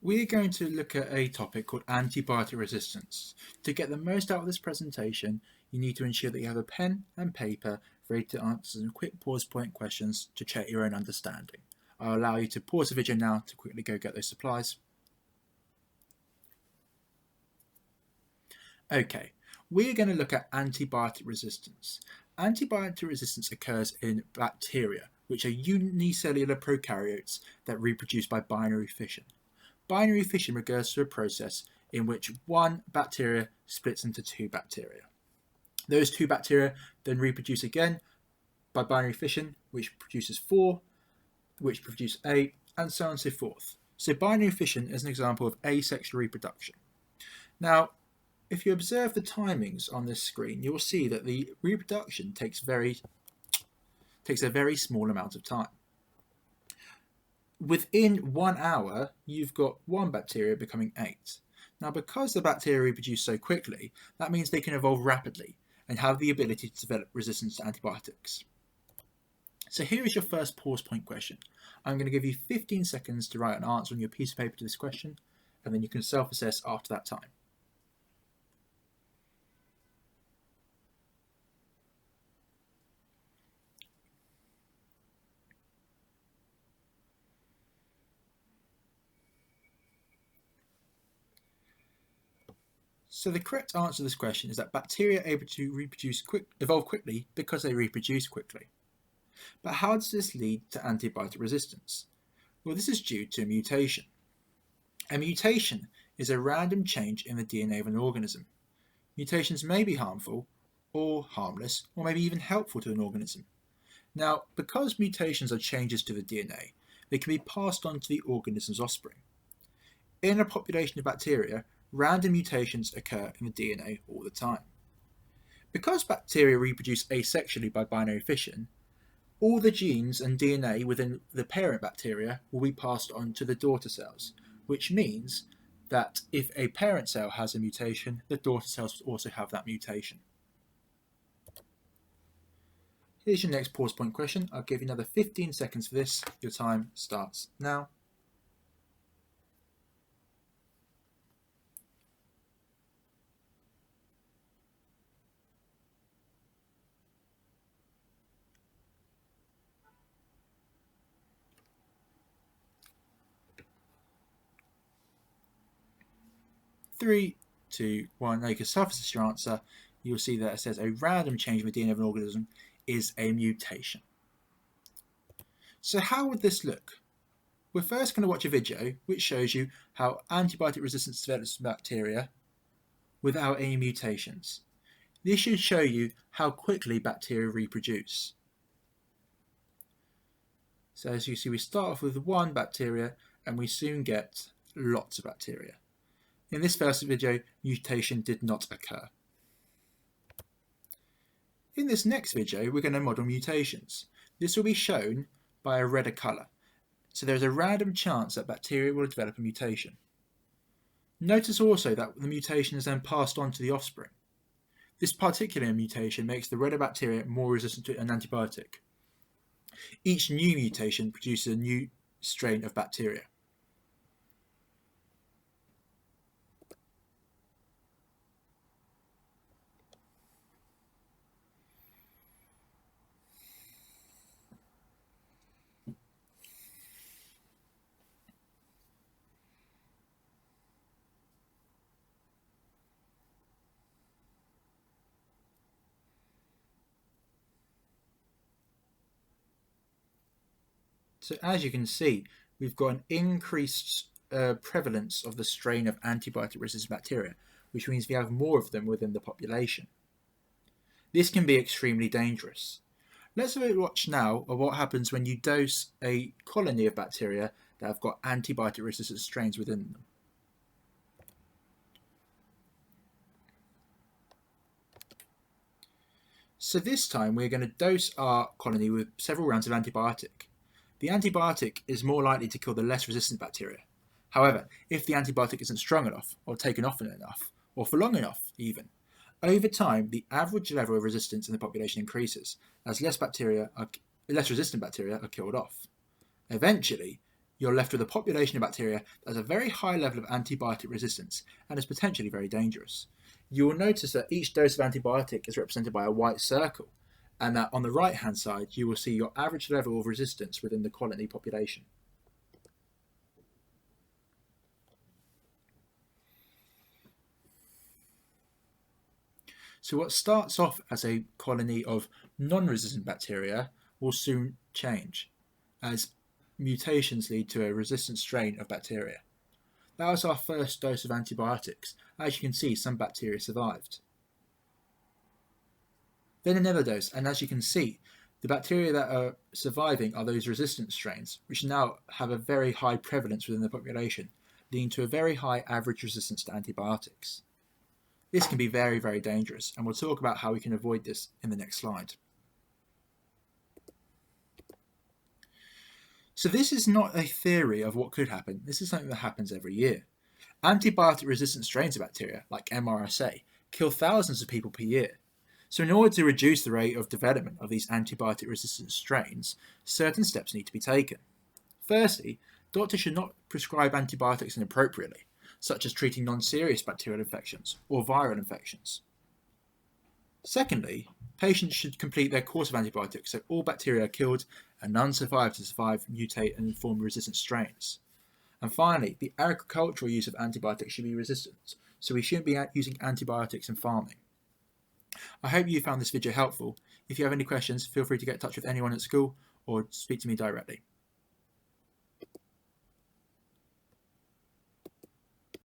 We're going to look at a topic called antibiotic resistance. To get the most out of this presentation, you need to ensure that you have a pen and paper ready to answer some quick pause point questions to check your own understanding. I'll allow you to pause the video now to quickly go get those supplies. Okay, we're going to look at antibiotic resistance. Antibiotic resistance occurs in bacteria, which are unicellular prokaryotes that reproduce by binary fission. Binary fission refers to a process in which one bacteria splits into two bacteria. Those two bacteria then reproduce again by binary fission, which produces 4, which produce 8, and so on and so forth. So binary fission is an example of asexual reproduction. Now, if you observe the timings on this screen, you'll see that the reproduction takes a very small amount of time. Within 1 hour, you've got one bacteria becoming 8. Now, because the bacteria reproduce so quickly, that means they can evolve rapidly and have the ability to develop resistance to antibiotics. So here is your first pause point question. I'm going to give you 15 seconds to write an answer on your piece of paper to this question, and then you can self-assess after that time. So the correct answer to this question is that bacteria are able to evolve quickly because they reproduce quickly. But how does this lead to antibiotic resistance? Well, this is due to a mutation. A mutation is a random change in the DNA of an organism. Mutations may be harmful or harmless, or maybe even helpful to an organism. Now, because mutations are changes to the DNA, they can be passed on to the organism's offspring. In a population of bacteria, random mutations occur in the DNA all the time. Because bacteria reproduce asexually by binary fission, all the genes and DNA within the parent bacteria will be passed on to the daughter cells, which means that if a parent cell has a mutation, the daughter cells will also have that mutation. Here's your next pause point question. I'll give you another 15 seconds for this. Your time starts now. Three, two, one. Now you can self-assess your answer. You'll see that it says a random change in the DNA of an organism is a mutation. So how would this look? We're first going to watch a video which shows you how antibiotic resistance develops in bacteria without any mutations. This should show you how quickly bacteria reproduce. So as you see, we start off with one bacteria and we soon get lots of bacteria. In this first video, mutation did not occur. In this next video, we're going to model mutations. This will be shown by a redder colour. So there's a random chance that bacteria will develop a mutation. Notice also that the mutation is then passed on to the offspring. This particular mutation makes the redder bacteria more resistant to an antibiotic. Each new mutation produces a new strain of bacteria. So as you can see, we've got an increased prevalence of the strain of antibiotic-resistant bacteria, which means we have more of them within the population. This can be extremely dangerous. Let's have a watch now of what happens when you dose a colony of bacteria that have got antibiotic-resistant strains within them. So this time we're going to dose our colony with several rounds of antibiotic. The antibiotic is more likely to kill the less resistant bacteria. However, if the antibiotic isn't strong enough, or taken often enough, or for long enough even, over time the average level of resistance in the population increases as less resistant bacteria are killed off. Eventually, you're left with a population of bacteria that has a very high level of antibiotic resistance and is potentially very dangerous. You will notice that each dose of antibiotic is represented by a white circle, and that on the right hand side you will see your average level of resistance within the colony population. So what starts off as a colony of non-resistant bacteria will soon change as mutations lead to a resistant strain of bacteria. That was our first dose of antibiotics. As you can see, some bacteria survived. Then another dose, and as you can see, the bacteria that are surviving are those resistant strains, which now have a very high prevalence within the population, leading to a very high average resistance to antibiotics. This can be very, very dangerous, and we'll talk about how we can avoid this in the next slide. So this is not a theory of what could happen. This is something that happens every year. Antibiotic-resistant strains of bacteria, like MRSA, kill thousands of people per year. So in order to reduce the rate of development of these antibiotic-resistant strains, certain steps need to be taken. Firstly, doctors should not prescribe antibiotics inappropriately, such as treating non-serious bacterial infections or viral infections. Secondly, patients should complete their course of antibiotics so all bacteria are killed and none survive to survive, mutate and form resistant strains. And finally, the agricultural use of antibiotics should be resistant, so we shouldn't be using antibiotics in farming. I hope you found this video helpful. If you have any questions, feel free to get in touch with anyone at school or speak to me directly.